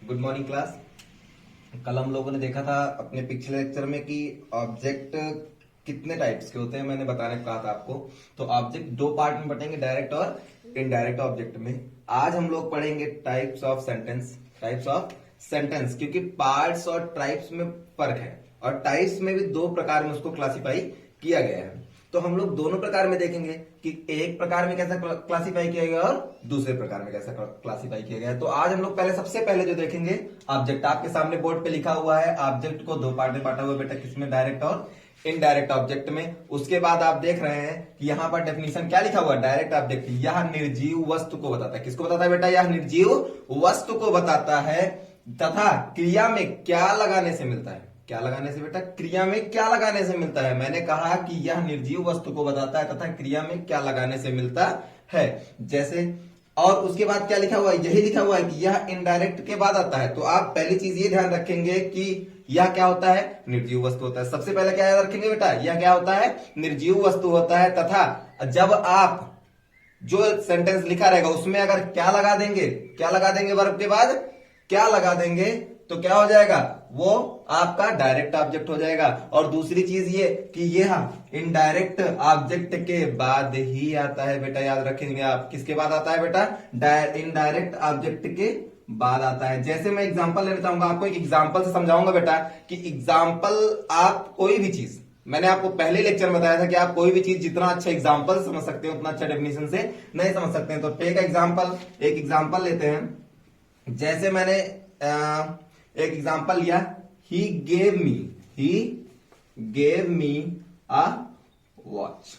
Good morning class. कल हम लोगों ने देखा था अपने पिछले लेक्चर में कि ऑब्जेक्ट कितने टाइप्स के होते हैं, मैंने बताने को कहा था आपको। तो ऑब्जेक्ट दो पार्ट में बटेंगे, डायरेक्ट और इनडायरेक्ट ऑब्जेक्ट में। आज हम लोग पढ़ेंगे टाइप्स ऑफ सेंटेंस, क्योंकि पार्ट्स और टाइप्स में फर्क है और टाइप्स में भी दो प्रकार में उसको क्लासिफाई किया गया है। तो हम लोग दोनों प्रकार में देखेंगे कि एक प्रकार में कैसा क्लासिफाई किया गया और दूसरे प्रकार में कैसा क्लासिफाई किया गया है। तो आज हम लोग सबसे पहले जो देखेंगे ऑब्जेक्ट। आपके सामने बोर्ड पे लिखा हुआ है ऑब्जेक्ट को दो पार्ट में बांटा हुआ बेटा, किसमें? डायरेक्ट और इनडायरेक्ट ऑब्जेक्ट में। उसके बाद आप देख रहे हैं कि यहां पर डेफिनेशन क्या लिखा हुआ है? डायरेक्ट ऑब्जेक्ट यह निर्जीव वस्तु को बताता है। किसको बताता है बेटा? यह निर्जीव वस्तु को बताता है तथा क्रिया में क्या लगाने से मिलता है। क्या लगाने से बेटा? क्रिया में क्या लगाने से मिलता है। मैंने कहा कि यह निर्जीव वस्तु को बताता है तथा क्रिया में क्या लगाने से मिलता है। जैसे और उसके बाद क्या लिखा हुआ है? यही लिखा हुआ है कि यह इनडायरेक्ट के बाद आता है। तो आप पहली चीज ये ध्यान रखेंगे कि यह क्या होता है? निर्जीव वस्तु होता है। सबसे पहले क्या याद रखेंगे बेटा? यह क्या होता है? निर्जीव वस्तु होता है तथा जब आप जो सेंटेंस लिखा रहेगा उसमें अगर क्या लगा देंगे वर्ब के बाद क्या लगा देंगे तो क्या हो जाएगा? वो आपका डायरेक्ट ऑब्जेक्ट हो जाएगा। और दूसरी चीज ये कि यह इनडायरेक्ट ऑब्जेक्ट के बाद ही आता है बेटा, याद रखेंगे आप। किसके बाद आता है बेटा? इनडायरेक्ट ऑब्जेक्ट के बाद आता है। जैसे मैं एग्जांपल लेना चाहूंगा, आपको एक एग्जांपल से समझाऊंगा बेटा कि एग्जांपल आप कोई भी चीज, मैंने आपको पहले लेक्चर में बताया था कि आप कोई भी चीज जितना अच्छा एग्जांपल समझ सकते हो उतना अच्छा डेफिनेशन से नहीं समझ सकते हैं। तो टेक एक एग्जांपल लेते हैं। जैसे मैंने एक एग्जांपल लिया, he gave me a watch.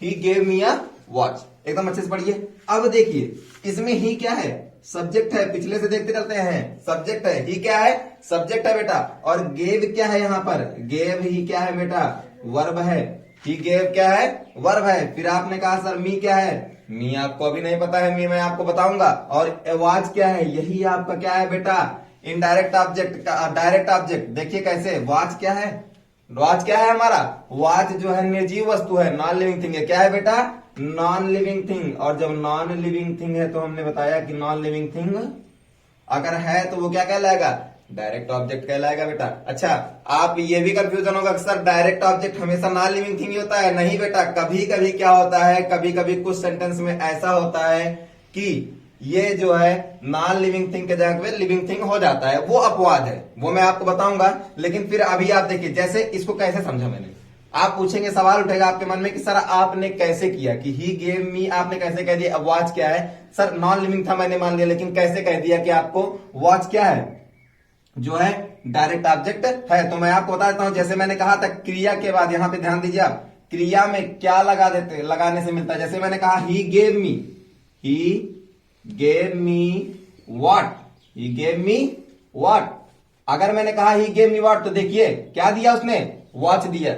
He gave me a watch. एकदम अच्छे से पढ़िए। अब देखिए इसमें ही क्या है? सब्जेक्ट है। पिछले से देखते चलते हैं, सब्जेक्ट है। ही क्या है? सब्जेक्ट है बेटा। और गेव क्या है? यहां पर गेव ही क्या है बेटा? वर्ब है। ही गेव क्या है? वर्ब है। फिर आपने कहा सर मी क्या है? मी आपको अभी नहीं पता है, मी मैं आपको बताऊंगा। और वॉच क्या है? यही आपका क्या है बेटा? इनडायरेक्ट ऑब्जेक्ट का डायरेक्ट ऑब्जेक्ट। देखिए कैसे वॉच क्या है? वॉच क्या है हमारा? वॉच जो है निर्जीव वस्तु है, नॉन लिविंग थिंग है। क्या है बेटा? Non living thing. और जब नॉन लिविंग थिंग है तो हमने बताया कि नॉन लिविंग थिंग अगर है तो वो क्या कहलाएगा? डायरेक्ट ऑब्जेक्ट कहलाएगा बेटा। अच्छा, आप ये भी कंफ्यूजन होगा कि सर डायरेक्ट ऑब्जेक्ट हमेशा नॉन लिविंग थिंग ही होता है। नहीं बेटा, कभी कभी क्या होता है, कभी कभी कुछ सेंटेंस में ऐसा होता है कि ये जो है नॉन लिविंग थिंग के जगह पे लिविंग थिंग हो जाता है। वो अपवाद है, वो मैं आपको बताऊंगा। लेकिन फिर अभी आप देखिए, जैसे इसको कैसे समझा मैंने। आप पूछेंगे, सवाल उठेगा आपके मन में कि सर आपने कैसे किया कि ही गेव मी, आपने कैसे कह दिया? अब वॉच क्या है? सर नॉन लिविंग था मैंने मान लिया, लेकिन कैसे कह दिया कि आपको वॉच क्या है? जो है डायरेक्ट ऑब्जेक्ट है। तो मैं आपको बता देता हूं, जैसे मैंने कहा था क्रिया के बाद, यहां पे ध्यान दीजिए आप, क्रिया में क्या लगाने से मिलता है। जैसे मैंने कहा he gave me what. He gave me what. अगर मैंने कहा ही गेव मी व्हाट तो देखिए क्या दिया उसने? वॉच दिया।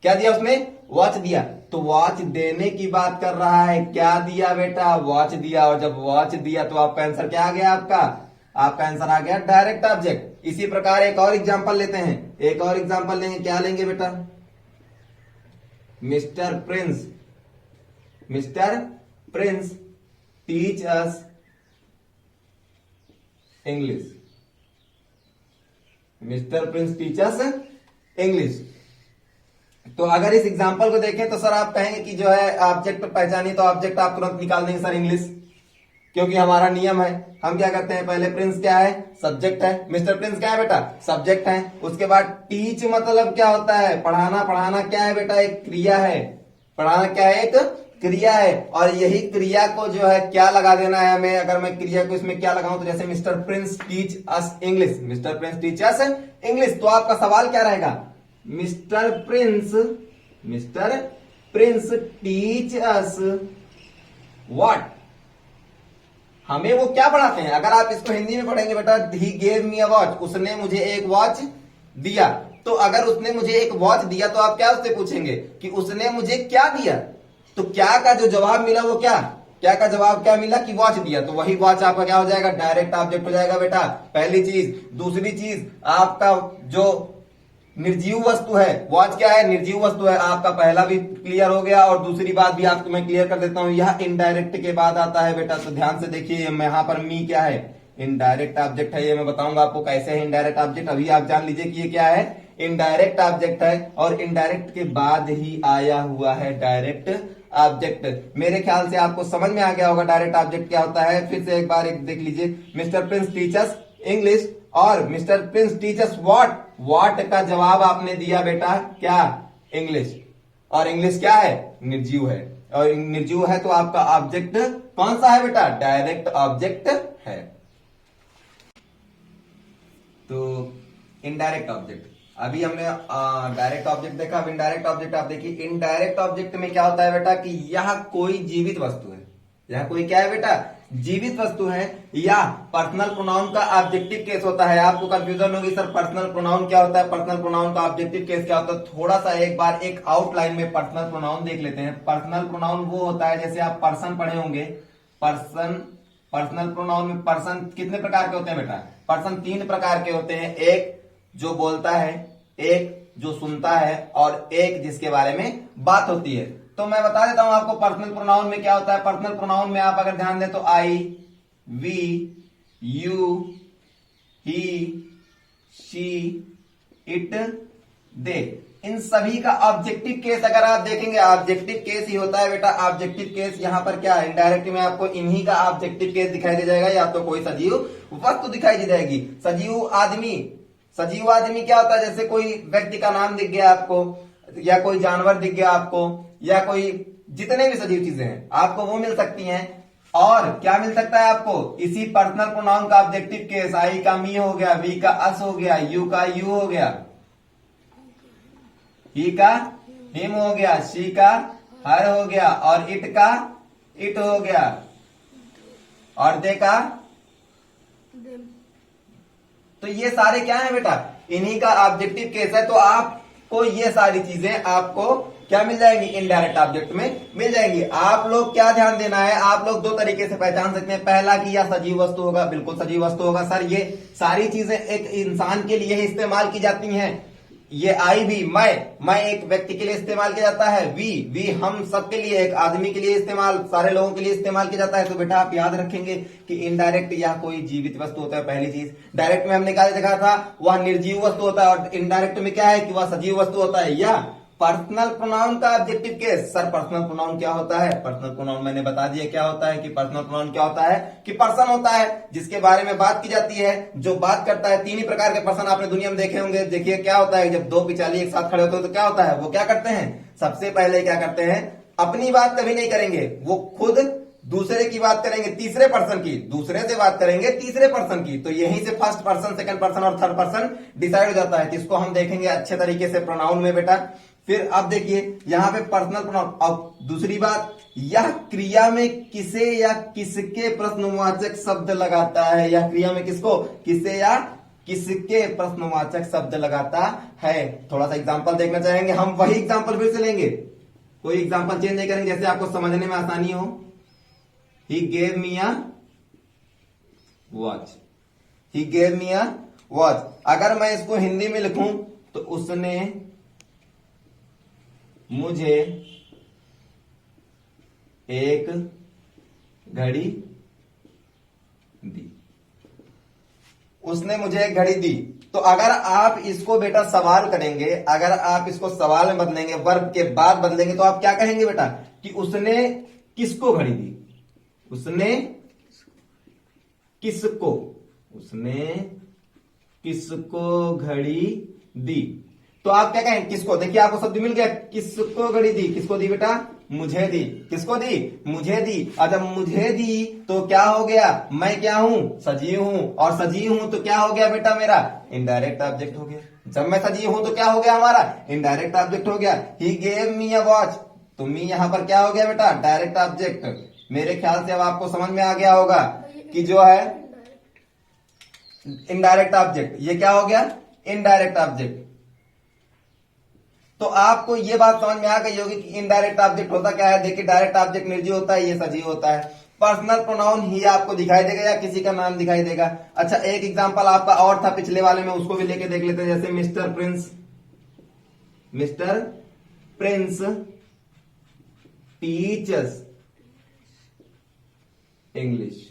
क्या दिया उसने? वॉच दिया। तो वॉच देने की बात कर रहा है। क्या दिया बेटा? वॉच दिया। और जब वॉच दिया तो आपका आंसर क्या आ गया? आपका आंसर आ गया डायरेक्ट ऑब्जेक्ट। इसी प्रकार एक और एग्जांपल लेते हैं। एक और एग्जांपल लेंगे। क्या लेंगे बेटा? Mister Prince teach us English. Mister Prince teach us English. तो अगर इस एग्जांपल को देखें तो सर आप कहेंगे कि जो है ऑब्जेक्ट पहचानिए, तो ऑब्जेक्ट आप तुरंत निकाल देंगे सर इंग्लिश, क्योंकि हमारा नियम है। हम क्या करते हैं? पहले प्रिंस क्या है? सब्जेक्ट है। मिस्टर प्रिंस क्या है बेटा? सब्जेक्ट है। उसके बाद टीच मतलब क्या होता है? पढ़ाना। पढ़ाना क्या है बेटा? एक क्रिया है। पढ़ाना क्या है? एक क्रिया है। और यही क्रिया को जो है क्या लगा देना है हमें? अगर मैं क्रिया को इसमें क्या लगाऊं तो जैसे mister Prince teach us English. Mister Prince teach us English. तो आपका सवाल क्या रहेगा? Mister Prince teach us what. हमें वो क्या पढ़ाते हैं? अगर आप इसको हिंदी में पढ़ेंगे बेटा, he gave me a watch, उसने मुझे एक वॉच दिया। तो अगर उसने मुझे एक वॉच दिया तो आप क्या उससे पूछेंगे कि उसने मुझे क्या दिया? तो क्या का जो जवाब मिला वो क्या का जवाब क्या मिला? कि वॉच दिया। तो वही वॉच आपका क्या हो जाएगा? डायरेक्ट ऑब्जेक्ट हो जाएगा बेटा, पहली चीज। दूसरी चीज, आपका जो निर्जीव वस्तु है, वॉच क्या है? निर्जीव वस्तु है। आपका पहला भी क्लियर हो गया। और दूसरी बात भी आपको मैं क्लियर कर देता हूं, यह इनडायरेक्ट के बाद आता है बेटा। तो ध्यान से देखिए, यहां पर मी क्या है? इनडायरेक्ट ऑब्जेक्ट है, ये मैं बताऊंगा आपको कैसे है इनडायरेक्ट ऑब्जेक्ट। अभी आप जान लीजिए कि ये क्या है, इनडायरेक्ट ऑब्जेक्ट है, और इनडायरेक्ट के बाद ही आया हुआ है डायरेक्ट ऑब्जेक्ट। मेरे ख्याल से आपको समझ में आ गया होगा डायरेक्ट ऑब्जेक्ट क्या होता है। फिर से एक बार एक देख लीजिए, मिस्टर प्रिंस टीचर्स इंग्लिश और mister Prince teachers what. What का जवाब आपने दिया बेटा क्या, इंग्लिश। और इंग्लिश क्या है, निर्जीव है, और निर्जीव है तो आपका ऑब्जेक्ट कौन सा है बेटा, डायरेक्ट ऑब्जेक्ट है। तो इनडायरेक्ट ऑब्जेक्ट, अभी हमने डायरेक्ट ऑब्जेक्ट देखा, अब इनडायरेक्ट ऑब्जेक्ट आप देखिए। इनडायरेक्ट ऑब्जेक्ट में क्या होता है बेटा कि यह कोई जीवित वस्तु है, यह कोई क्या है बेटा, जीवित वस्तु है, या पर्सनल प्रोनाउन का ऑब्जेक्टिव केस होता है। आपको कंफ्यूजन होगी सर पर्सनल प्रोनाउन क्या होता है, पर्सनल प्रोनाउन का ऑब्जेक्टिव केस क्या होता है। थोड़ा सा एक बार एक आउटलाइन में पर्सनल प्रोनाउन देख लेते हैं। पर्सनल प्रोनाउन वो होता है, जैसे आप पर्सन पढ़े होंगे, पर्सन, पर्सनल प्रोनाउन में पर्सन कितने प्रकार के होते हैं बेटा, पर्सन 3 प्रकार के होते हैं। एक जो बोलता है, एक जो सुनता है, और एक जिसके बारे में बात होती है। तो मैं बता देता हूं आपको पर्सनल प्रोनाउन में क्या होता है। पर्सनल प्रोनाउन में आप अगर ध्यान दें तो I, we, you, he, she, it, they, इन सभी का ऑब्जेक्टिव केस अगर आप देखेंगे, ऑब्जेक्टिव केस ही होता है बेटा। ऑब्जेक्टिव केस यहां पर क्या है, इनडायरेक्ट में आपको इन्हीं का ऑब्जेक्टिव केस दिखाई दे जाएगा, या तो कोई सजीव वस्तु दिखाई दे जाएगी। सजीव आदमी, सजीव आदमी क्या होता है, जैसे कोई व्यक्ति का नाम दिख गया आपको, या कोई जानवर दिख गया आपको, या कोई जितने भी सजीव चीजें हैं आपको वो मिल सकती हैं। और क्या मिल सकता है आपको, इसी पर्सनल प्रोनाउन का ऑब्जेक्टिव केस, आई का मी हो गया, वी का अस हो गया, यू का यू हो गया, ही का हिम हो गया, शी का हर हो गया, और इट का इट हो गया, और दे का। तो ये सारे क्या है बेटा, इन्हीं का ऑब्जेक्टिव केस है। तो आपको ये सारी चीजें आपको क्या मिल जाएंगी, इनडायरेक्ट ऑब्जेक्ट में मिल जाएंगी। आप लोग क्या ध्यान देना है, आप लोग 2 तरीके से पहचान सकते हैं। पहला कि यह सजीव वस्तु होगा, बिल्कुल सजीव वस्तु होगा सर। ये सारी चीजें एक इंसान के लिए ही इस्तेमाल की जाती हैं। ये आई भी, मैं एक व्यक्ति के लिए इस्तेमाल किया जाता है। वी हम सबके लिए, एक आदमी के लिए इस्तेमाल, सारे लोगों के लिए इस्तेमाल किया जाता है। तो बेटा आप याद रखेंगे कि इनडायरेक्ट यह कोई जीवित वस्तु होता है, पहली चीज। डायरेक्ट में हमने क्या देखा था, वह निर्जीव वस्तु होता है, और इनडायरेक्ट में क्या है कि वह सजीव वस्तु होता है। या पर्सनल प्रोनाउन का objective case, sir personal pronoun क्या होता है, पर्सनल प्रोनाउन मैंने बता दिया क्या होता है, कि पर्सनल प्रोनाउन क्या होता है कि पर्सन होता है जिसके बारे में बात की जाती है, जो बात करता है। 3 ही प्रकार के पर्सन आपने दुनिया में देखे होंगे। देखिए क्या होता है, जब 2 पिचाली एक साथ खड़े होते हैं तो क्या होता है, वो क्या करते हैं, सबसे पहले क्या करते हैं, अपनी बात कभी नहीं करेंगे, वो खुद दूसरे की बात करेंगे, तीसरे पर्सन की, दूसरे से बात करेंगे तीसरे पर्सन की। तो यहीं से फर्स्ट पर्सन, सेकंड पर्सन और थर्ड पर्सन डिसाइड हो जाता है। इसको हम देखेंगे अच्छे तरीके से प्रोनाउन में बेटा। फिर अब देखिए यहां पे पर्सनल प्रोनाउन। अब दूसरी बात, यह क्रिया में किसे या किसके प्रश्नवाचक शब्द लगाता है। यह क्रिया में किसको, किसे या किसके प्रश्नवाचक शब्द लगाता है। थोड़ा सा एग्जांपल देखना चाहेंगे हम, वही एग्जांपल फिर से लेंगे, कोई एग्जांपल चेंज नहीं करेंगे, जैसे आपको समझने में आसानी हो। He gave me a watch. He gave me a watch. अगर मैं इसको हिंदी में लिखूं तो उसने मुझे एक घड़ी दी, उसने मुझे एक घड़ी दी। तो अगर आप इसको बेटा सवाल करेंगे, अगर आप इसको सवाल में बदलेंगे, वर्ब के बाद बदलेंगे, तो आप क्या कहेंगे बेटा कि उसने किसको घड़ी दी, उसने किसको, उसने किसको घड़ी दी। तो आप क्या कहें, किसको। देखिए आपको शब्द मिल गया, किसको घड़ी दी, किसको दी बेटा, मुझे दी। किसको दी, मुझे दी। और जब मुझे दी तो क्या हो गया, मैं क्या हूं, सजीव हूं, और सजीव हूं तो क्या हो गया बेटा, मेरा इनडायरेक्ट ऑब्जेक्ट हो गया। जब मैं सजीव हूं तो क्या हो गया, हमारा इनडायरेक्ट ऑब्जेक्ट हो गया। He gave me a watch, तो मी यहां पर क्या हो गया बेटा, डायरेक्ट ऑब्जेक्ट। मेरे ख्याल से अब आपको समझ में आ गया होगा कि जो है इनडायरेक्ट ऑब्जेक्ट, ये क्या हो गया, इनडायरेक्ट ऑब्जेक्ट। तो आपको ये बात समझ में आ गई होगी कि इनडायरेक्ट ऑब्जेक्ट होता क्या है। देखिए डायरेक्ट ऑब्जेक्ट निर्जीव होता है, ये सजीव होता है। पर्सनल प्रोनाउन ही आपको दिखाई देगा या किसी का नाम दिखाई देगा। अच्छा एक एग्जांपल आपका और था पिछले वाले में, उसको भी लेके देख लेते हैं। जैसे mister Prince, mister Prince teachers English.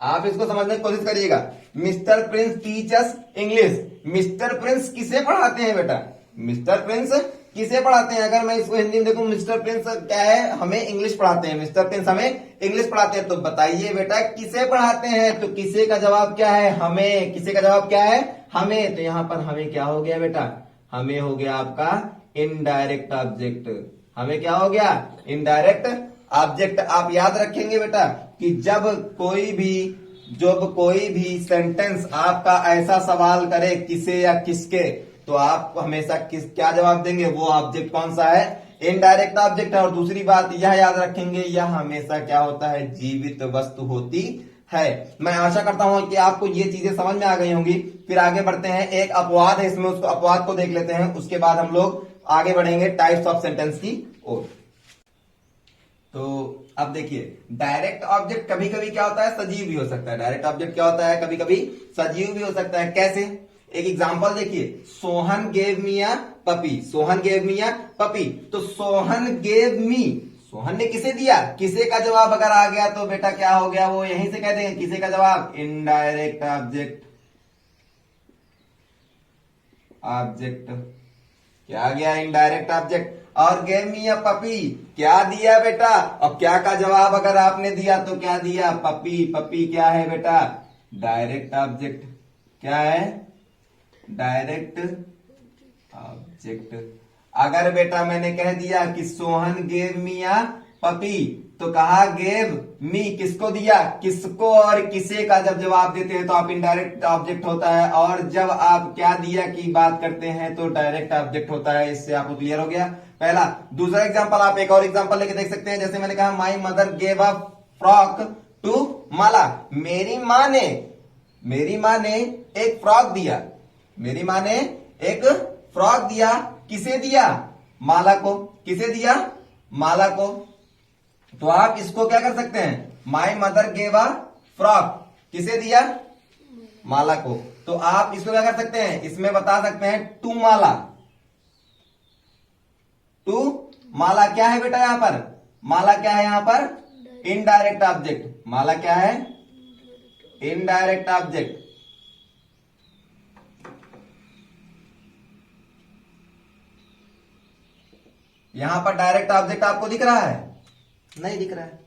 आप इसको समझने की कोशिश करिएगा। Mister Prince teachers English. Mister Prince किसे पढ़ाते हैं बेटा? मिस्टर प्रिंस किसे पढ़ाते हैं? अगर मैं इसको हिंदी में देखूं, मिस्टर प्रिंस क्या है? हमें इंग्लिश पढ़ाते हैं। मिस्टर प्रिंस हमें इंग्लिश पढ़ाते हैं। तो बताइए बेटा किसे पढ़ाते हैं? तो किसे का जवाब क्या है? हमें। किसे का जवाब क्या है? हमें। तो यहां पर हमें क्या हो गया बेटा? हमें हो गया आपका इनडायरेक्ट ऑब्जेक्ट। हमें क्या हो गया? Indirect object. आप याद रखेंगे बेटा कि जब कोई भी सेंटेंस आपका ऐसा सवाल करे किसे या किसके, तो आप हमेशा क्या जवाब देंगे? वो ऑब्जेक्ट कौन सा है? इनडायरेक्ट ऑब्जेक्ट है। और दूसरी बात यह याद रखेंगे, यह हमेशा क्या होता है? जीवित वस्तु होती है। मैं आशा करता हूं कि आपको ये चीजें समझ में आ गई होंगी। फिर आगे बढ़ते हैं। एक अपवाद है इसमें, उसको अपवाद को देख लेते हैं, उसके बाद हम लोग आगे बढ़ेंगे टाइप्स ऑफ सेंटेंस की ओर। तो अब देखिए, डायरेक्ट ऑब्जेक्ट कभी कभी क्या होता है? सजीव भी हो सकता है। डायरेक्ट ऑब्जेक्ट क्या होता है? कभी कभी सजीव भी हो सकता है। कैसे? एक एग्जांपल देखिए, Sohan gave me a puppy. Sohan gave me a puppy. तो सोहन गेव मी, सोहन ने किसे दिया? किसे का जवाब अगर आ गया तो बेटा क्या हो गया? वो यहीं से कह देंगे किसे का जवाब? Indirect object. ऑब्जेक्ट क्या आ गया? Indirect object. और गेव मी अ पपी, क्या दिया बेटा? और क्या का जवाब अगर आपने दिया तो क्या दिया? पपी। पपी क्या है बेटा? Direct object. क्या है? Direct object. अगर बेटा मैंने कह दिया कि Sohan gave me a puppy, तो कहा गेव मी, किसको दिया? किसको और किसे का जब जवाब देते हैं तो आप इनडायरेक्ट ऑब्जेक्ट होता है। और जब आप क्या दिया की बात करते हैं तो डायरेक्ट ऑब्जेक्ट होता है। इससे आपको क्लियर हो गया पहला। दूसरा एग्जांपल, आप एक और एग्जांपल लेके देख सकते हैं। जैसे मैंने कहा my mother gave a frock to Mala. मेरी माँ ने एक फ्रॉक दिया। मेरी माँ ने एक फ्रॉक दिया। किसे दिया? माला को। किसे दिया? माला को। तो आप इसको क्या कर सकते हैं? माई मदर गेव अ फ्रॉक, किसे दिया? माला को। तो आप इसको क्या कर सकते हैं? इसमें बता सकते हैं टू माला। टू माला क्या है बेटा यहां पर? माला क्या है यहां पर? Indirect object. माला क्या है? Indirect object. यहां पर डायरेक्ट ऑब्जेक्ट आपको दिख रहा है? नहीं दिख रहा है।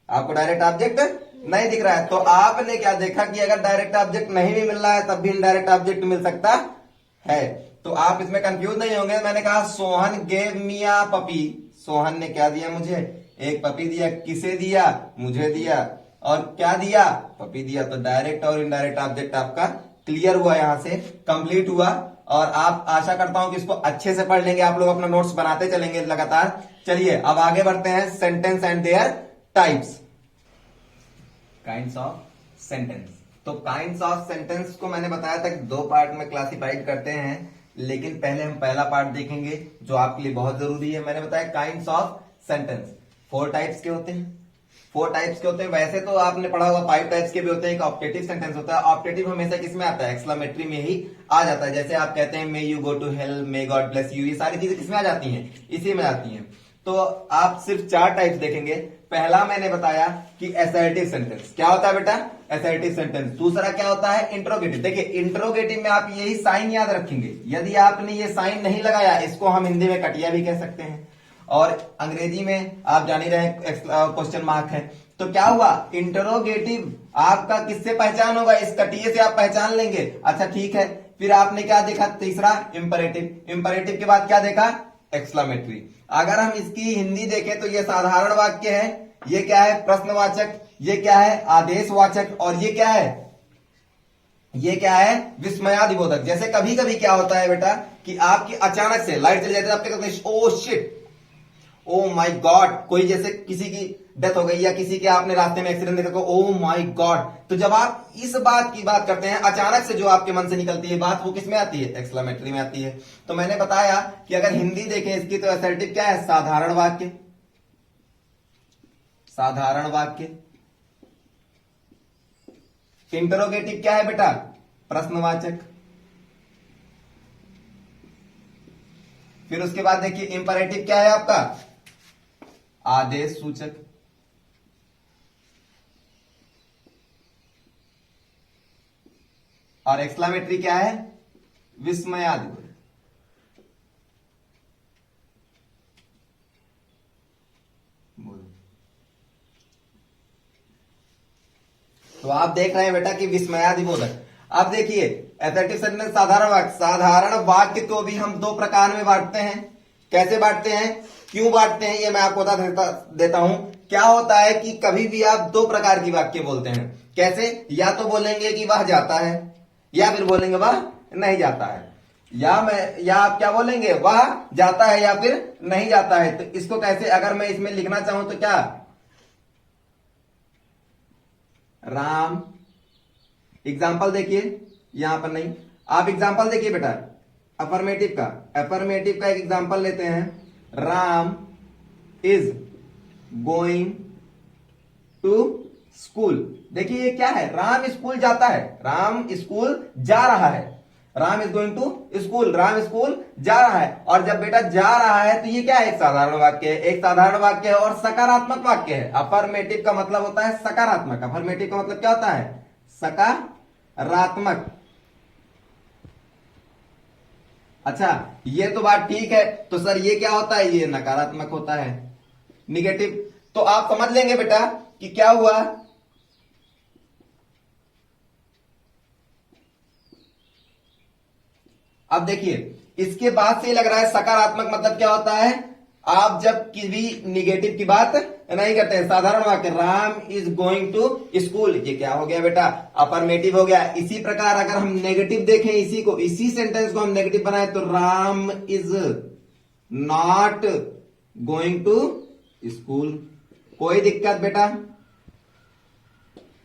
आपको डायरेक्ट ऑब्जेक्ट नहीं दिख रहा है। तो आपने क्या देखा कि अगर डायरेक्ट ऑब्जेक्ट नहीं भी मिल रहा है तब भी इनडायरेक्ट ऑब्जेक्ट मिल सकता है। तो आप इसमें कंफ्यूज नहीं होंगे। मैंने कहा Sohan gave me a puppy. Sohan ने क्या दिया मुझे? एक पपी दिया। किसे दिया? मुझे दिया। और क्या दिया? पपी दिया। तो डायरेक्ट और इनडायरेक्ट ऑब्जेक्ट आपका क्लियर हुआ, यहां से कंप्लीट हुआ। और आप आशा करता हूं कि इसको अच्छे से पढ़ लेंगे। आप लोग अपना नोट्स बनाते चलेंगे लगातार। चलिए अब आगे बढ़ते हैं। Sentence and there types. Kinds of sentence. तो काइंड्स ऑफ सेंटेंस को मैंने बताया था कि दो पार्ट में क्लासिफाइड करते हैं, लेकिन पहले हम पहला पार्ट देखेंगे जो आपके लिए बहुत जरूरी है। मैंने बताया काइंड्स ऑफ सेंटेंस 4 टाइप्स के होते हैं। 4 टाइप्स के होते हैं। वैसे तो आपने पढ़ा होगा 5 टाइप्स के भी होते हैं। एक ऑप्टेटिव सेंटेंस होता है। ऑप्टेटिव हमेशा किसमें आता है? एक्सक्लेमेटरी में ही आ जाता है। जैसे आप कहते हैं may you go to hell, may God bless you, ये सारी चीजें किसमें आ जाती हैं? इसी में आती हैं। तो आप सिर्फ 4 टाइप्स देखेंगे। पहला मैंने बताया कि असर्टिव सेंटेंस। क्या होता है बेटा? Assertive sentence. दूसरा क्या होता है? इंट्रोगेटिव। देखिए इंट्रोगेटिव में आप यही साइन याद रखेंगे। यदि आपने ये साइन नहीं लगाया, इसको हम हिंदी में कटिया भी कह सकते हैं, और अंग्रेजी में आप जान ही रहे क्वेश्चन मार्क है। तो क्या हुआ? इंटरोगेटिव आपका किससे पहचान होगा? इस कटिये से आप पहचान लेंगे। अच्छा ठीक है। फिर आपने क्या देखा? तीसरा इंपरेटिव। इंपरेटिव के बाद क्या देखा? एक्सक्लेमेटरी। अगर हम इसकी हिंदी देखें तो ये साधारण वाक्य है। ये क्या है? प्रश्नवाचक। ये क्या है? आदेशवाचक। और ये क्या है? ये क्या है? विस्मयादिबोधक। जैसे कभी कभी क्या होता है बेटा कि आपकी अचानक से लाइट चली जाती है, आप क्या कहते हैं? ओ शिट, ओ माई गॉड। कोई जैसे किसी की डेथ हो गई या किसी के आपने रास्ते में एक्सीडेंट देखा, ओ माई गॉड। तो जब आप इस बात की बात करते हैं, अचानक से जो आपके मन से निकलती है बात, वो किसमें आती है? एक्सक्लेमेटरी में आती है। तो मैंने बताया कि अगर हिंदी देखें इसकी तो असर्टिव क्या है? साधारण वाक्य। साधारण वाक्य। इंटरोगेटिव क्या है बेटा? प्रश्नवाचक। फिर उसके बाद देखिए इंपरेटिव क्या है आपका? आदेश सूचक। और एक्सक्लामेटरी क्या है? विस्मयादिबोधक। तो आप देख रहे हैं बेटा कि विस्मयादिबोधक। अब देखिए एफेक्टिव सेंटेंस, साधारण वाक्य। साधारण वाक्य को भी हम दो प्रकार में बांटते हैं। कैसे बांटते हैं, क्यों बांटते हैं, ये मैं आपको बता देता हूं। क्या होता है कि कभी भी आप दो प्रकार की वाक्य बोलते हैं। कैसे? या तो बोलेंगे कि वह जाता है, या फिर बोलेंगे वह नहीं जाता है। या आप क्या बोलेंगे, वह जाता है या फिर नहीं जाता है। तो इसको कैसे, अगर मैं इसमें लिखना चाहूं तो क्या, राम, एग्जाम्पल देखिए, यहां पर नहीं, आप एग्जाम्पल देखिए बेटा अफर्मेटिव का। अफर्मेटिव का एक एग्जाम्पल लेते हैं, Ram is going to school. देखिए ये क्या है, राम स्कूल जाता है, राम स्कूल जा रहा है। Ram is going to school, Ram school जा रहा है। और जब बेटा जा रहा है तो ये क्या है, एक साधारण वाक्य है। एक साधारण वाक्य है और सकारात्मक वाक्य है। अफर्मेटिव का मतलब होता है सकारात्मक। अफर्मेटिव का मतलब क्या होता है, सकारात्मक। अच्छा, ये तो बात ठीक है। तो सर ये क्या होता है, ये नकारात्मक होता है, निगेटिव। तो आप समझ लेंगे बेटा कि क्या हुआ। अब देखिए इसके बाद से ही लग रहा है सकारात्मक मतलब क्या होता है, आप जब किसी निगेटिव की बात नहीं करते हैं। साधारण वाक्य, Ram is going to school, ये क्या हो गया बेटा, अफर्मेटिव हो गया। इसी प्रकार अगर हम नेगेटिव देखें, इसी सेंटेंस को हम नेगेटिव बनाए तो Ram is not going to school. कोई दिक्कत बेटा?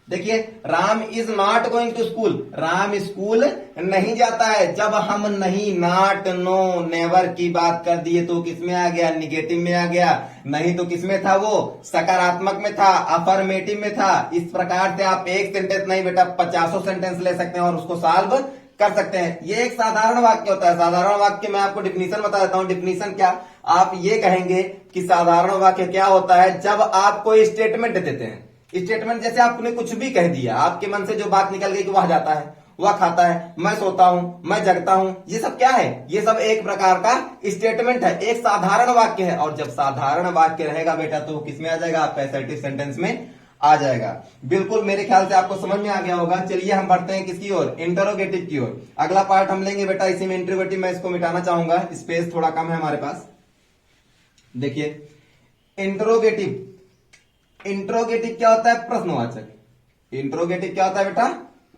देखिए Ram is not going to school, Ram school नहीं जाता है। जब हम नहीं, नॉट, नो, नेवर की बात कर दिए तो किसमें आ गया, निगेटिव में आ गया। नहीं तो किसमें था, वो सकारात्मक में था, अफर्मेटिव में था। इस प्रकार से आप एक सेंटेंस नहीं बेटा 50 सेंटेंस ले सकते हैं और उसको सॉल्व कर सकते हैं। ये एक साधारण वाक्य होता है। साधारण वाक्य में आपको डिफिनीशन बता देता हूं। डिफिनीशन क्या, आप ये कहेंगे कि साधारण वाक्य क्या होता है, जब आप कोई स्टेटमेंट देते हैं। स्टेटमेंट जैसे आपने कुछ भी कह दिया, आपके मन से जो बात निकल गई कि वह जाता है, वह खाता है, मैं सोता हूं, मैं जगता हूं, ये सब क्या है, ये सब एक प्रकार का स्टेटमेंट है, एक साधारण वाक्य है। और जब साधारण वाक्य रहेगा बेटा तो किसमें आ जाएगा, आप असर्टिव सेंटेंस में आ जाएगा। बिल्कुल मेरे ख्याल से आपको समझ में आ गया होगा। चलिए हम बढ़ते हैं किसकी ओर, इंटरोगेटिव की ओर। अगला पार्ट हम लेंगे बेटा, इसी में इंटरोगेटिव, मैं इसको मिटाना चाहूंगा, स्पेस थोड़ा कम है हमारे पास। देखिए इंटरोगेटिव, इंट्रोगेटिव क्या होता है, प्रश्नवाचक। इंट्रोगेटिव क्या होता है बेटा,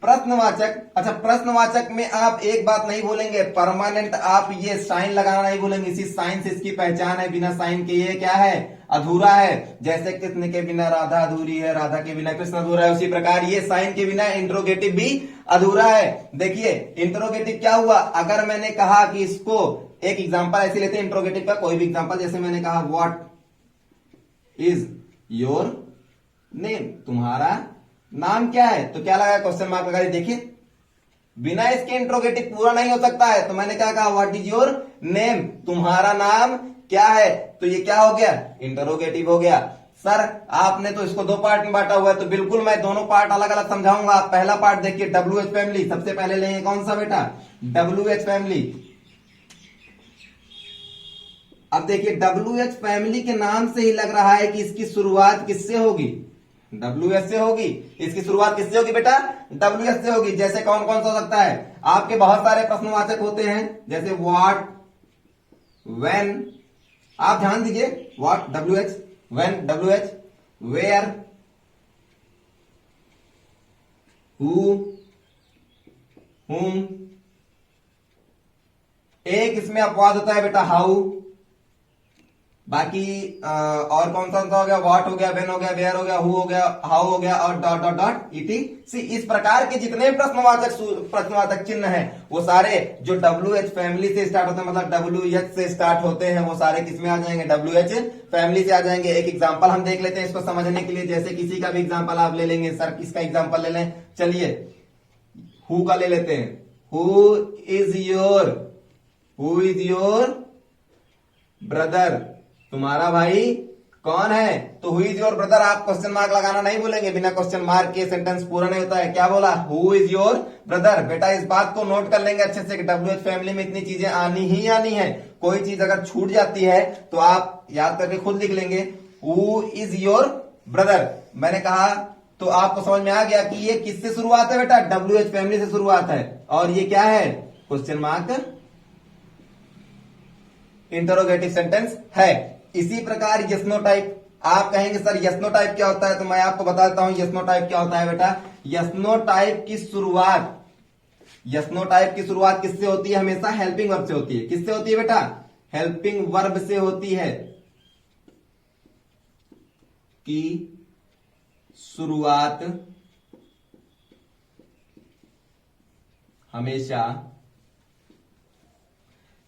प्रश्नवाचक। अच्छा, प्रश्नवाचक में आप एक बात नहीं भूलेंगे, परमानेंट आप ये साइन लगाना नहीं भूलेंगे। इसी साइन से इसकी पहचान है, बिना साइन के ये क्या है, अधूरा है। जैसे कृष्ण के बिना राधा अधूरी है, राधा के बिना कृष्ण अधूरा है, उसी प्रकार ये साइन के बिना इंट्रोगेटिव भी अधूरा है। देखिए इंट्रोगेटिव क्या हुआ, अगर मैंने कहा कि इसको, एक एग्जाम्पल ऐसे लेते हैं इंट्रोगेटिव का, कोई भी एग्जाम्पल, जैसे मैंने कहा व्हाट इज योर नेम, तुम्हारा नाम क्या है, तो क्या लगा, क्वेश्चन मार्क लगा। देखिए बिना इसके इंट्रोगेटिव पूरा नहीं हो सकता है। तो मैंने क्या कहा, व्हाट इज योर नेम, तुम्हारा नाम क्या है, तो ये क्या हो गया, इंटरोगेटिव हो गया। सर आपने तो इसको दो पार्ट में बांटा हुआ है, तो बिल्कुल मैं दोनों पार्ट अलग अलग समझाऊंगा। पहला पार्ट देखिए, WH फैमिली, सबसे पहले लेंगे कौन सा बेटा, WH फैमिली। अब देखिए WH फैमिली के नाम से ही लग रहा है कि इसकी शुरुआत किससे होगी, WH से होगी। इसकी शुरुआत किससे होगी बेटा, WH से होगी। जैसे कौन कौन सा हो सकता है, आपके बहुत सारे प्रश्नवाचक होते हैं, जैसे व्हाट, व्हेन, आप ध्यान दीजिए, what WH, when WH, where, who, whom। एक इसमें अपवाद होता है बेटा, हाउ। बाकी और कौन सा हो गया, व्हाट हो गया, व्हेन हो गया, वेयर हो गया, हु हो गया, हाउ हो गया, और डॉट डॉट डॉट ETC। इस प्रकार के जितने प्रश्नवाचक चिन्ह हैं वो सारे जो WH फैमिली से स्टार्ट होते हैं, मतलब WH से स्टार्ट होते हैं, वो सारे किसमें आ जाएंगे, WH फैमिली से आ जाएंगे। एक एग्जांपल हम देख लेते हैं इसको समझने के लिए। जैसे किसी का भी एग्जांपल आप ले लेंगे, सर किसका एग्जांपल ले लें, चलिए हु का ले लेते हैं। हु इज योर ब्रदर, तुम्हारा भाई कौन है? तो हु इज योर ब्रदर, आप क्वेश्चन मार्क लगाना नहीं भूलेंगे, बिना क्वेश्चन मार्क के सेंटेंस पूरा नहीं होता है। क्या बोला? Who is your brother. बेटा इस बात को नोट कर लेंगे अच्छे से कि WH फैमिली में इतनी चीजें आनी ही आनी है। कोई चीज अगर छूट जाती है तो आप याद करके खुद लिख लेंगे, हु इज योर ब्रदर। मैंने कहा तो आपको समझ में आ गया कि ये किससे शुरुआत है बेटा? WH फैमिली से शुरुआत है। और ये क्या है? क्वेश्चन मार्क इंटरोगेटिव सेंटेंस है। इसी प्रकार यस नो टाइप, आप कहेंगे सर यस नो टाइप क्या होता है? तो मैं आपको बताता हूं यस नो टाइप क्या होता है बेटा। यस नो टाइप की शुरुआत, यस नो टाइप की शुरुआत किससे होती है? हमेशा हेल्पिंग वर्ब से होती है। किससे होती है बेटा? हेल्पिंग वर्ब से होती है। की शुरुआत हमेशा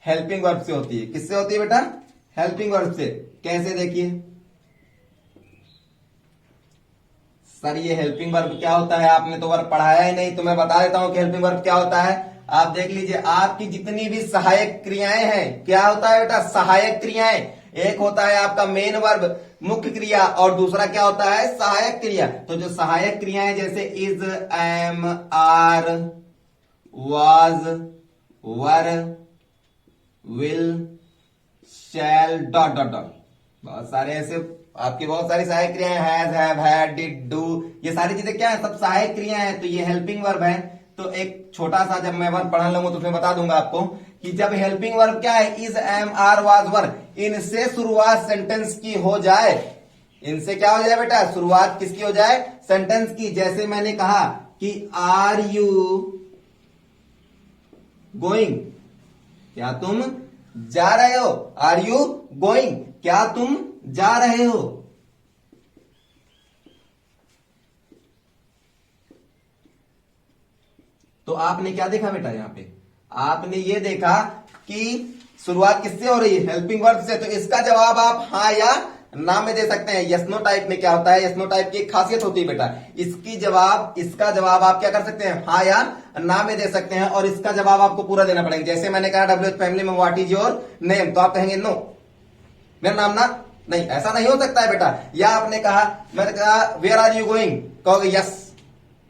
हेल्पिंग वर्ब से होती है। किससे होती है बेटा? हेल्पिंग वर्ब से। कैसे? देखिए सर ये हेल्पिंग वर्ब क्या होता है? आपने तो वर्ब पढ़ाया ही नहीं, तो मैं बता देता हूं कि हेल्पिंग वर्ब क्या होता है। आप देख लीजिए, आपकी जितनी भी सहायक क्रियाएं हैं, क्या होता है बेटा? सहायक क्रियाएं। एक होता है आपका मेन वर्ब, मुख्य क्रिया, और दूसरा क्या होता है? सहायक क्रिया। तो जो सहायक क्रियाएं जैसे is, am, are, was, were, will, shall, dot dot dot, बहुत सारे ऐसे आपकी बहुत सारी सहायक क्रियाएं, has, have, had, did, do, ये सारी चीजें क्या है? सब सहायक क्रियाएं हैं। तो ये हेल्पिंग वर्ब है। तो एक छोटा सा जब मैं वर्ब पढ़ा लूंगा तो उसमें बता दूंगा आपको कि जब हेल्पिंग वर्ब क्या है? इज, एम, आर, वाज, वर, इनसे शुरुआत सेंटेंस की हो जाए, इनसे क्या हो जाए बेटा? शुरुआत किसकी हो जाए? सेंटेंस की। जैसे मैंने कहा कि आर यू गोइंग, क्या तुम जा रहे हो? आर यू गोइंग, क्या तुम जा रहे हो? तो आपने क्या देखा बेटा? यहां पे आपने ये देखा कि शुरुआत किससे हो रही है? हेल्पिंग वर्ब से। तो इसका जवाब आप हाँ या ना में दे सकते हैं। यस नो टाइप में क्या होता है? यस नो टाइप की एक खासियत होती है बेटा, इसका जवाब आप क्या कर सकते हैं? हाँ या ना में दे सकते हैं, और इसका जवाब आपको पूरा देना पड़ेगा। जैसे मैंने कहा WH फैमिली में व्हाट इज योर नेम, तो आप कहेंगे नो, मेरा नाम ना, नहीं, ऐसा नहीं हो सकता है बेटा। या आपने कहा, मैंने कहा वेयर आर यू गोइंग, कहोगे यस,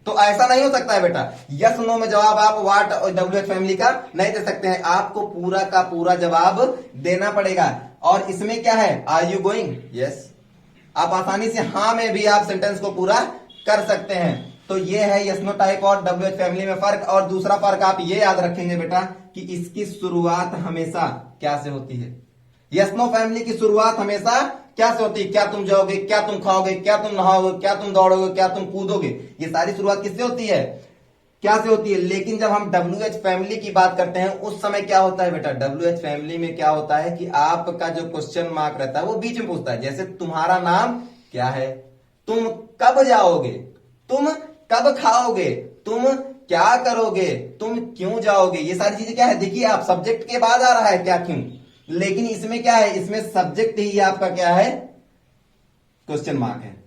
तो ऐसा नहीं हो सकता है बेटा। यस नो में जवाब आप व्हाट और WH फैमिली का नहीं दे सकते हैं, आपको पूरा का पूरा जवाब देना पड़ेगा। और इसमें क्या है? Are you going, yes. आप आसानी से हाँ में भी आप सेंटेंस को पूरा कर सकते हैं। तो ये है यस नो टाइप और WH फैमिली में फर्क। और दूसरा फर्क आप ये याद रखेंगे बेटा कि इसकी शुरुआत हमेशा क्या से होती है? यस नो फैमिली की शुरुआत हमेशा क्या से होती है? क्या तुम जाओगे, क्या तुम खाओगे, क्या तुम नहाओगे, क्या तुम दौड़ोगे, क्या तुम कूदोगे, ये सारी शुरुआत किससे होती है? क्या से होती है? लेकिन जब हम WH फैमिली की बात करते हैं उस समय क्या होता है बेटा? WH फैमिली में क्या होता है कि आपका जो क्वेश्चन मार्क रहता है वो बीच में पूछता है। जैसे तुम्हारा नाम क्या है, तुम कब जाओगे, तुम कब खाओगे, तुम क्या करोगे, तुम क्यों जाओगे, ये सारी चीजें क्या है? देखिए आप सब्जेक्ट के बाद आ रहा है क्या क्यों, लेकिन इसमें क्या है? इसमें सब्जेक्ट ही आपका क्या है? क्वेश्चन मार्क है।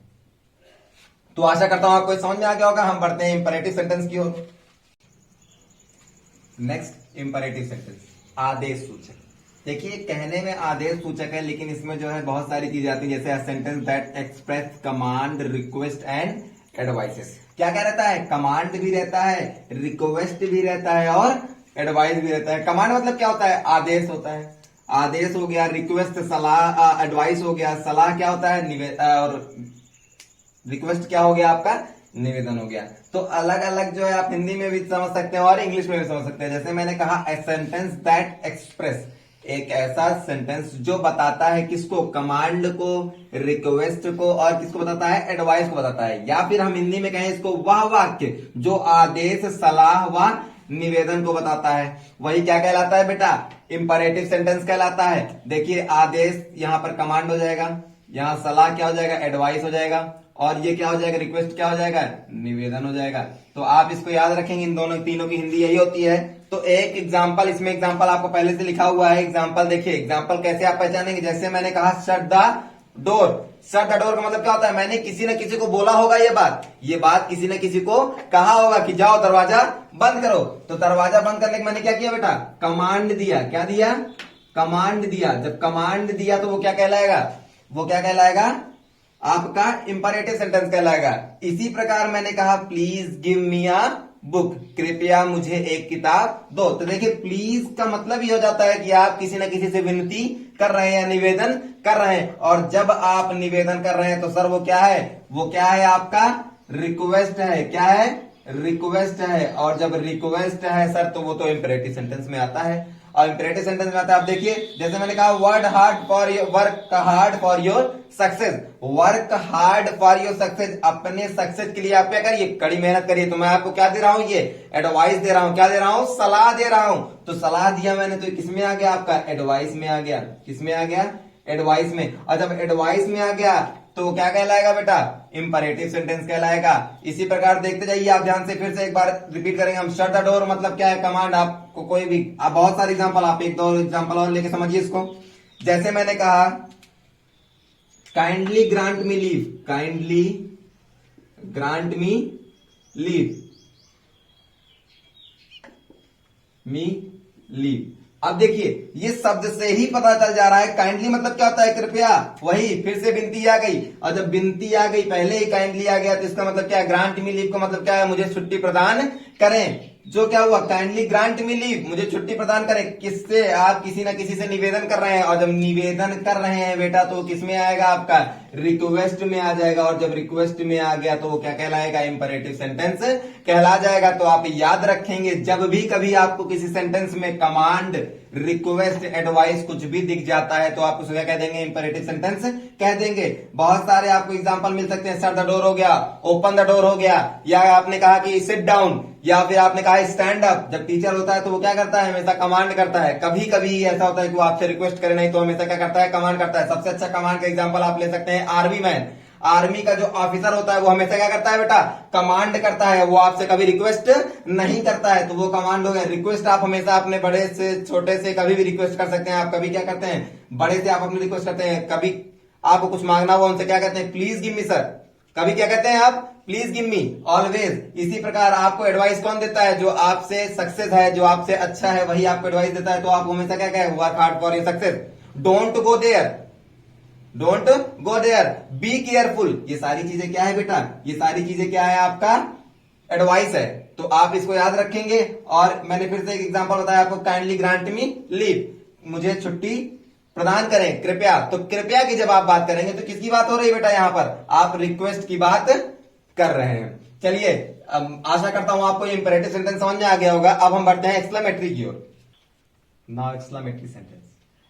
तो आशा करता हूं आपको समझ में आ गया होगा। हम बढ़ते हैं इंपरेटिव सेंटेंस की ओर। नेक्स्ट इंपरेटिव सेंटेंस, आदेश सूचक। देखिए कहने में आदेश सूचक है, लेकिन इसमें जो है बहुत सारी चीजें आती है, जैसे a sentence that express command, request and advices. क्या क्या रहता है? कमांड भी रहता है, रिक्वेस्ट भी रहता है और एडवाइस भी रहता है। कमांड मतलब क्या होता है? आदेश होता है, आदेश हो गया, रिक्वेस्ट सलाह, एडवाइस हो गया, सलाह क्या होता है? और रिक्वेस्ट क्या हो गया आपका? निवेदन हो गया। तो अलग अलग जो है आप हिंदी में भी समझ सकते हैं और इंग्लिश में भी समझ सकते हैं। जैसे मैंने कहा ए सेंटेंस दैट एक्सप्रेस, एक ऐसा सेंटेंस जो बताता है किसको? कमांड को, रिक्वेस्ट को, और किसको बताता है? एडवाइस को बताता है। या फिर हम हिंदी में कहें इसको वह वाक्य जो आदेश, सलाह व निवेदन को बताता है, वही क्या कहलाता है बेटा? इंपरेटिव सेंटेंस कहलाता है। देखिए आदेश यहां पर कमांड हो जाएगा, यहां सलाह क्या हो जाएगा? एडवाइस हो जाएगा, और ये क्या हो जाएगा? रिक्वेस्ट क्या हो जाएगा? निवेदन हो जाएगा। तो आप इसको याद रखेंगे, इन दोनों तीनों की हिंदी यही होती है। तो एक एग्जाम्पल, इसमें एग्जाम्पल आपको पहले से लिखा हुआ है। एग्जाम्पल देखिए, एग्जाम्पल कैसे आप पहचानेंगे? जैसे मैंने कहा shut the door, shut the door का मतलब क्या होता है? मैंने किसी न किसी को बोला होगा ये बात किसी न किसी को कहा होगा कि जाओ दरवाजा बंद करो। तो दरवाजा बंद करने के मैंने क्या किया बेटा? कमांड दिया। क्या दिया? कमांड दिया। जब कमांड दिया तो वो क्या कहलाएगा? वो क्या कहलाएगा? आपका इंपरेटिव सेंटेंस कहलाएगा। इसी प्रकार मैंने कहा please give me a book, कृपया मुझे एक किताब दो। तो देखिए प्लीज का मतलब ये हो जाता है कि आप किसी ना किसी से विनती कर रहे हैं या निवेदन कर रहे हैं, और जब आप निवेदन कर रहे हैं तो सर वो क्या है? वो क्या है? आपका रिक्वेस्ट है। क्या है? रिक्वेस्ट है। और जब रिक्वेस्ट है सर तो वो तो इंपरेटिव सेंटेंस में आता है। और इंपरेटिव सेंटेंस में आता है, आप देखिए जैसे मैंने कहा work hard for your success. Work hard for your success, अपने सक्सेस के लिए आप क्या करिए? कड़ी मेहनत करिए। तो मैं आपको क्या दे रहा हूं? ये एडवाइस दे रहा हूं। क्या दे रहा हूं? सलाह दे रहा हूं। तो सलाह दिया मैंने तो किस में आ गया? आपका एडवाइस में आ गया। किस में आ गया? एडवाइस में। और जब एडवाइस में आ गया तो क्या कहलाएगा बेटा? इंपरेटिव सेंटेंस कहलाएगा। इसी प्रकार देखते जाइए आप ध्यान से, फिर से एक बार रिपीट करेंगे हम। शट द डोर मतलब क्या है? कमांड। आपको कोई भी, आप बहुत सारे एग्जांपल, आप एक दो एग्जांपल और लेके समझिए इसको। जैसे मैंने कहा काइंडली ग्रांट मी लीव, काइंडली ग्रांट मी लीव, लीव। अब देखिए ये शब्द से ही पता चल जा रहा है काइंडली मतलब क्या होता है? कृपया। वही फिर से विनती आ गई, और जब विनती आ गई पहले ही काइंडली आ गया तो इसका मतलब क्या है? ग्रांट मी लीव का मतलब क्या है? मुझे छुट्टी प्रदान करें। जो क्या हुआ? काइंडली ग्रांट मी लीव, मुझे छुट्टी प्रदान करें। किससे? आप किसी ना किसी से निवेदन कर रहे हैं, और जब निवेदन कर रहे हैं बेटा तो किस में आएगा? आपका रिक्वेस्ट में आ जाएगा। और जब रिक्वेस्ट में आ गया तो वो क्या कहलाएगा? इंपरेटिव सेंटेंस कहला जाएगा। तो आप याद रखेंगे जब भी कभी आपको किसी सेंटेंस में कमांड, रिक्वेस्ट, एडवाइस कुछ भी दिख जाता है तो आप उसे क्या कह देंगे? इंपरेटिव सेंटेंस कह देंगे। बहुत सारे आपको एग्जांपल मिल सकते हैं। शट द डोर हो गया, ओपन द डोर हो गया, या आपने कहा कि सिट डाउन, या फिर आपने कहा स्टैंड अप। जब टीचर होता है तो वो क्या करता है? हमेशा कमांड करता है। कभी कभी ऐसा होता है कि वो आपसे रिक्वेस्ट करे, नहीं तो हमेशा क्या करता है? कमांड करता है। सबसे अच्छा कमांड का एग्जांपल आप ले सकते हैं आर्मी मैन। आर्मी का जो ऑफिसर होता है वो हमेशा क्या करता है बेटा? कमांड करता है। वो आपसे कभी रिक्वेस्ट नहीं करता है, तो वो कमांड हो गया। रिक्वेस्ट आप हमेशा अपने बड़े से छोटे से कभी भी रिक्वेस्ट कर सकते हैं। आप कभी क्या करते हैं? बड़े से आप अपनी रिक्वेस्ट करते हैं। कभी आपको कुछ मांगना हुआ उनसे क्या कहते हैं? Please give me sir. कभी क्या कहते हैं आप? Please give me. ऑलवेज। इसी प्रकार आपको एडवाइस कौन देता है? जो आपसे सक्सेस है, जो आपसे अच्छा है, वही आपको एडवाइस देता है। तो आप हमेशा क्या कहें? Work hard for your success, don't go there, don't go there, be careful. ये सारी चीजें क्या है बेटा? ये सारी चीजें क्या है? आपका एडवाइस है। तो आप इसको याद रखेंगे। और मैंने फिर से एक एग्जांपल बताया आपको, काइंडली ग्रांट मी लीव, मुझे छुट्टी प्रदान करें, कृपया। तो कृपया की जब आप बात करेंगे तो किसकी बात हो रही है बेटा? यहां पर आप रिक्वेस्ट की बात कर रहे हैं। चलिए आशा करता हूं आपको इंपरेटिव सेंटेंस समझ में आ गया होगा। अब हम बढ़ते हैं एक्सक्लेमेटरी की ओर। Now exclamatory sentence.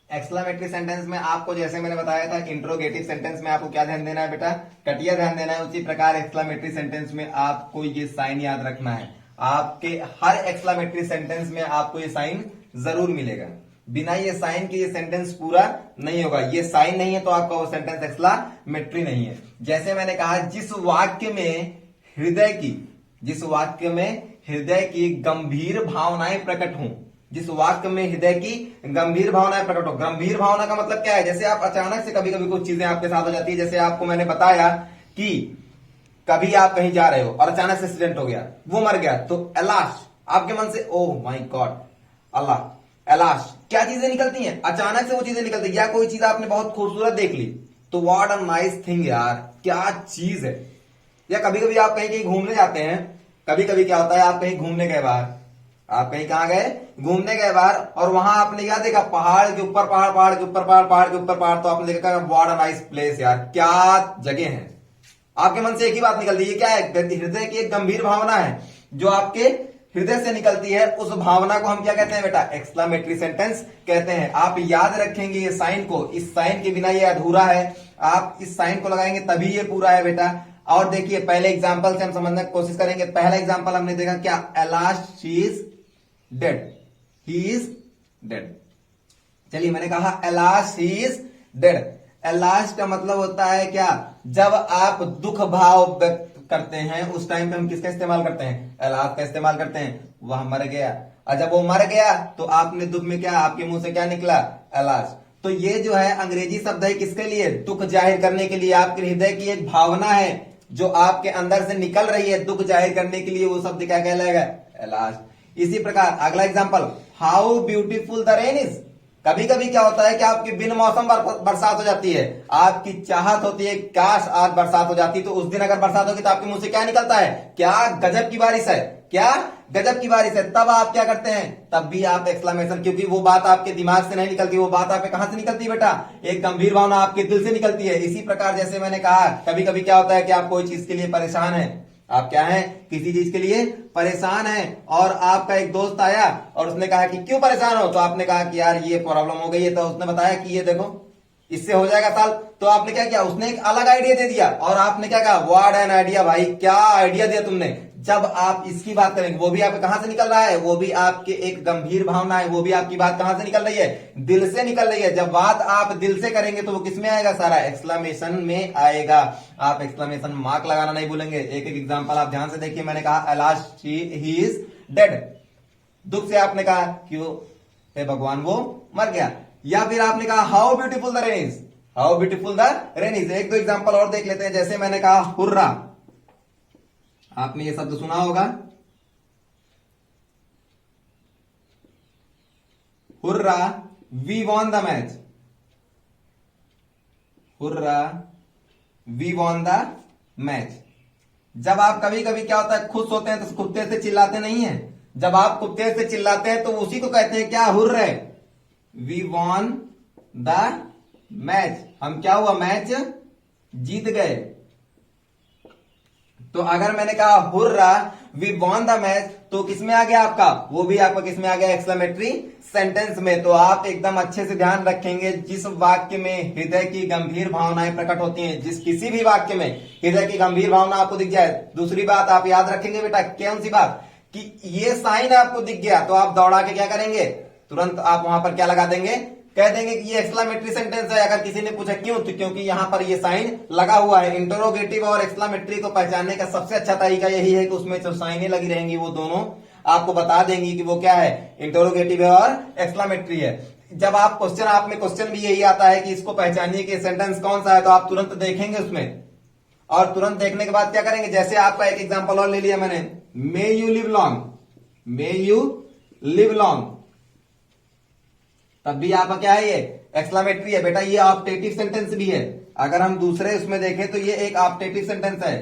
Exclamatory sentence में आपको जैसे मैंने बताया था इंट्रोगेटिव सेंटेंस में आपको क्या ध्यान देना है बेटा? कटिया ध्यान देना है। उसी प्रकार एक्सक्लेमेटरी सेंटेंस में आपको ये साइन याद रखना है। आपके हर एक्सक्लेमेटरी सेंटेंस में आपको ये साइन जरूर मिलेगा। बिना ये साइन के ये सेंटेंस पूरा नहीं होगा। ये साइन नहीं है तो आपका वो सेंटेंस एक्सक्लेमेटरी नहीं है। जैसे मैंने कहा जिस वाक्य में हृदय की गंभीर भावनाएं प्रकट हों, जिस वाक्य में हृदय की गंभीर भावनाएं प्रकट हो। गंभीर भावना का मतलब क्या है? जैसे आप अचानक से कभी कभी कुछ चीजें आपके साथ हो जाती है। जैसे आपको मैंने बताया कि कभी आप कहीं जा रहे हो और अचानक से एक्सीडेंट हो गया, वो मर गया, तो अलाश आपके मन से, ओह माय गॉड, अल्लाह, अलाश। क्या चीजें निकलती हैं? अचानक से वो चीजें निकलती है। या कोई चीज आपने बहुत खूबसूरत देख ली तो व्हाट अ नाइस थिंग यार, क्या चीज है। या कभी कभी आप कहीं कहीं घूमने जाते हैं। कभी कभी क्या होता है, आप कहीं घूमने गए बाहर, आप कहीं कहां गए? घूमने गए बाहर, और वहां आपने क्या देखा? पहाड़ के ऊपर पहाड़, पहाड़ के ऊपर पहाड़, पहाड़ के ऊपर पहाड़। तो आपने देखा व्हाट अ नाइस प्लेस यार, क्या जगह है। आपके मन से एक ही बात निकलती है, क्या है? हृदय की एक गंभीर भावना है जो आपके हृदय से निकलती है। उस भावना को हम क्या कहते हैं बेटा? एक्सक्लेमेटरी सेंटेंस कहते हैं। आप याद रखेंगे ये साइन को। इस साइन के बिना ये अधूरा है। आप इस साइन को लगाएंगे तभी ये पूरा है बेटा। और देखिए पहले एग्जाम्पल से हम समझने की कोशिश करेंगे। पहला एग्जाम्पल हमने देखा क्या? Alas she is dead, he is dead. चलिए मैंने कहा अलाश ही इज डेड। अलाश का मतलब होता है क्या? जब आप दुख भाव व्यक्त करते हैं उस टाइम पे हम किसका इस्तेमाल करते हैं? अलाश का इस्तेमाल करते हैं। वह मर गया, और जब वो मर गया तो आपने दुख में क्या, आपके मुंह से क्या निकला? अलाश। तो ये जो है अंग्रेजी शब्द है किसके लिए? दुख जाहिर करने के लिए। आपके हृदय की एक भावना है जो आपके अंदर से निकल रही है दुख जाहिर करने के लिए, वो शब्द क्या कहलाएगा? अलाश। इसी प्रकार अगला example, how beautiful the rain is. कभी कभी क्या होता है कि आपकी बिन मौसम बरसात हो जाती है, आपकी चाहत होती है काश आज बरसात हो जाती, तो उस दिन अगर बरसात होगी तो आपके मुंह से क्या निकलता है, क्या गजब की बारिश है, क्या गजब की बारिश है। तब आप क्या करते हैं, तब भी आप एक्सक्लेमेशन, क्योंकि वो बात आपके दिमाग से नहीं निकलती, वो बात आपके कहां से निकलती है बेटा, एक गंभीर भावना आपके दिल से निकलती है। इसी प्रकार जैसे मैंने कहा कभी कभी क्या होता है कि आप कोई चीज के लिए परेशान है, आप क्या है, किसी चीज के लिए परेशान है, और आपका एक दोस्त आया और उसने कहा कि क्यों परेशान हो, तो आपने कहा कि यार ये प्रॉब्लम हो गई है, तो उसने बताया कि ये देखो इससे हो जाएगा साल, तो आपने क्या किया, उसने एक अलग आइडिया दे दिया और आपने क्या कहा, व्हाट एन आइडिया, भाई क्या आइडिया दिया तुमने। जब आप इसकी बात करेंगे, वो भी आपके कहां से निकल रहा है, वो भी आपके एक गंभीर भावना है, वो भी आपकी बात कहां से निकल रही है, दिल से निकल रही है। जब बात आप दिल से करेंगे तो वो किस में आएगा, सारा एक्सक्लेमेशन में आएगा। आप एक्सक्लेमेशन मार्क लगाना नहीं भूलेंगे। एक एक एग्जांपल आप ध्यान से देखिए। मैंने कहा अलाश ही इज डेड, दुख से आपने कहा क्यों, हे भगवान वो मर गया। या फिर आपने कहा how beautiful the rain is, how beautiful the rain is. एक दो एग्जांपल और देख लेते हैं। जैसे मैंने कहा हुर्रा, आपने ये शब्द सुना होगा, hurrah we won the match, hurrah we won the match. जब आप कभी कभी क्या होता है खुश होते हैं तो कुत्ते से चिल्लाते नहीं है, जब आप कुत्ते से चिल्लाते हैं तो उसी को कहते हैं क्या, hurray, we won the match, हम क्या हुआ, मैच जीत गए। तो अगर मैंने कहा hurrah we won the match, तो किसमें आ गया आपका, वो भी आपका किसमें आ गया, एक्सक्लेमेटरी सेंटेंस में। तो आप एकदम अच्छे से ध्यान रखेंगे, जिस वाक्य में हृदय की गंभीर भावनाएं प्रकट होती हैं, जिस किसी भी वाक्य में हृदय की गंभीर भावना आपको दिख जाए, दूसरी बात आप याद रखेंगे बेटा, कौन सी बात, कि ये साइन आपको दिख गया तो आप दौड़ा के क्या करेंगे, तुरंत आप वहां पर क्या लगा देंगे, कह देंगे कि ये एक्सक्लेमेटरी सेंटेंस है। अगर किसी ने पूछा क्यों, तो क्योंकि यहां पर ये साइन लगा हुआ है। इंटरोगेटिव और एक्सक्लेमेटरी को पहचानने का सबसे अच्छा तरीका यही है कि उसमें जो साइनें लगी रहेंगी वो दोनों आपको बता देंगी कि वो क्या है, इंटरोगेटिव है और एक्सक्लेमेटरी है। जब आप क्वेश्चन, आप में क्वेश्चन भी यही आता है कि इसको पहचानिए कि सेंटेंस कौन सा है, तो आप तुरंत देखेंगे उसमें, और तुरंत देखने के बाद क्या करेंगे, जैसे आपका एक एग्जांपल और ले लिया मैंने, may you live long, may you live long, तब भी आपका क्या है, ये एक्सक्लेमेटरी है बेटा, ये ऑप्टेटिव सेंटेंस भी है। अगर हम दूसरे उसमें देखें तो ये एक ऑप्टेटिव सेंटेंस है,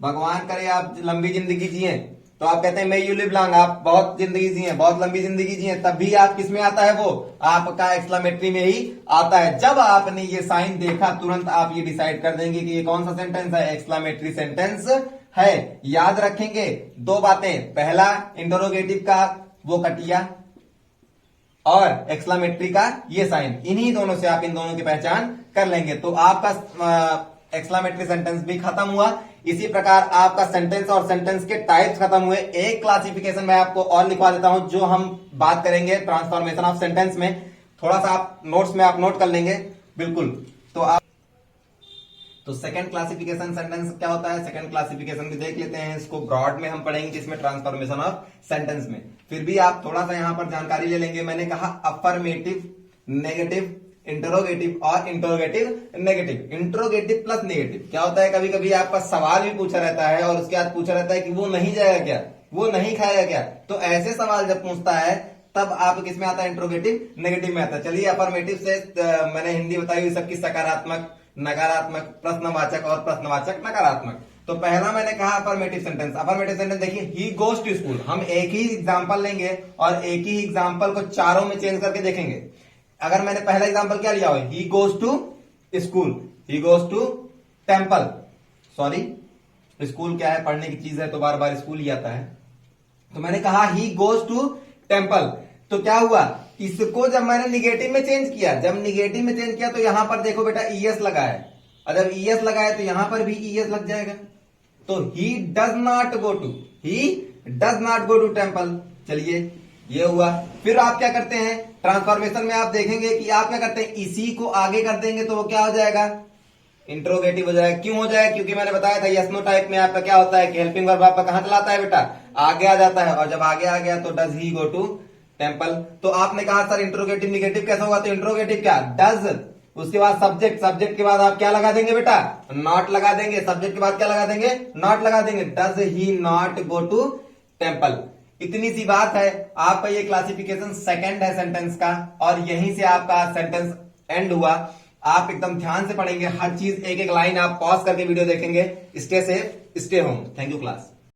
भगवान करे आप लंबी जिंदगी जिए, तो आप कहते हैं मे यू लिव लॉन्ग, आप बहुत जिंदगी जिए, बहुत लंबी जिंदगी जिए, तब भी आप किसमें आता है, वो आपका एक्सक्लेमेटरी में ही आता है। जब आपने ये साइन देखा तुरंत आप ये डिसाइड कर देंगे कि ये कौन सा सेंटेंस है, एक्सक्लेमेटरी सेंटेंस है। याद रखेंगे दो बातें, पहला इंटरोगेटिव का वो कटिया और एक्सक्लेमेटरी का ये साइन, इन्हीं दोनों से आप इन दोनों की पहचान कर लेंगे, तो आपका एक्सक्लेमेटरी सेंटेंस भी खत्म हुआ। इसी प्रकार आपका सेंटेंस और सेंटेंस के टाइप्स खत्म हुए। एक क्लासिफिकेशन मैं आपको और लिखवा देता हूं, जो हम बात करेंगे ट्रांसफॉर्मेशन ऑफ सेंटेंस में, थोड़ा सा आप नोट्स में आप नोट कर लेंगे बिल्कुल। तो सेकंड क्लासिफिकेशन सेंटेंस क्या होता है, सेकंड क्लासिफिकेशन भी देख लेते हैं, इसको ब्रॉड में हम पढ़ेंगे, जिसमें ट्रांसफॉर्मेशन ऑफ सेंटेंस में। फिर भी आप थोड़ा सा यहां पर जानकारी ले लेंगे। मैंने कहा अफर्मेटिव, नेगेटिव, इंटरोगेटिव और interrogative negative. Interrogative plus negative क्या होता है, कभी कभी आपका सवाल भी पूछा रहता है और उसके बाद पूछा रहता है कि वो नहीं जाएगा क्या, वो नहीं खाएगा क्या, तो ऐसे सवाल जब पूछता है तब आप किसमें आता है, इंटरोगेटिव नेगेटिव में आता है। चलिए अफर्मेटिव से मैंने हिंदी बताई हुई सबकी सकारात्मक, नकारात्मक, प्रश्नवाचक और प्रश्नवाचक नकारात्मक। तो पहला मैंने कहा अफर्मेटिव सेंटेंस। अफर्मेटिव सेंटेंस देखिए, ही गोज टू स्कूल, हम एक ही एग्जांपल लेंगे और एक ही एग्जांपल को चारों में चेंज करके देखेंगे। अगर मैंने पहला एग्जांपल क्या लिया हो, he goes to school, he goes to temple, sorry school क्या है, पढ़ने की चीज है तो बार बार स्कूल ही आता है। तो मैंने कहा ही गोज टू टेम्पल, तो क्या हुआ, इसको जब मैंने निगेटिव में चेंज किया, जब निगेटिव में चेंज किया तो यहां पर देखो बेटा ईएस लगा है, और जब ईएस लगा है तो यहां पर भी ईएस लग जाएगा। तो he does not go to, he does not go to temple. चलिए ये हुआ। फिर आप क्या करते हैं, ट्रांसफॉर्मेशन में आप देखेंगे कि आप क्या करते हैं, इसी को आगे कर देंगे तो वो क्या हो जाएगा, इंट्रोगेटिव हो जाएगा। क्यों हो जाएगा, क्योंकि मैंने बताया था यस नो टाइप में आपका क्या होता है कि हेल्पिंग वर्ब आपका कहां चलाता है बेटा, आगे आ जाता है, और जब आगे आ गया तो does he go to temple. तो आपने कहा सर इंट्रोगेटिव निगेटिव कैसा होगा, तो इंट्रोगेटिव क्या, डज, उसके बाद सब्जेक्ट, सब्जेक्ट के बाद आप क्या लगा देंगे बेटा, नॉट लगा देंगे, सब्जेक्ट के बाद क्या लगा देंगे, नॉट लगा देंगे, does he not go to temple. इतनी सी बात है, आपका ये क्लासिफिकेशन सेकंड है सेंटेंस का, और यहीं से आपका सेंटेंस एंड हुआ। आप एकदम ध्यान से पढ़ेंगे हर चीज, एक एक लाइन आप पॉज करके वीडियो देखेंगे। Stay safe, stay home. Thank you class.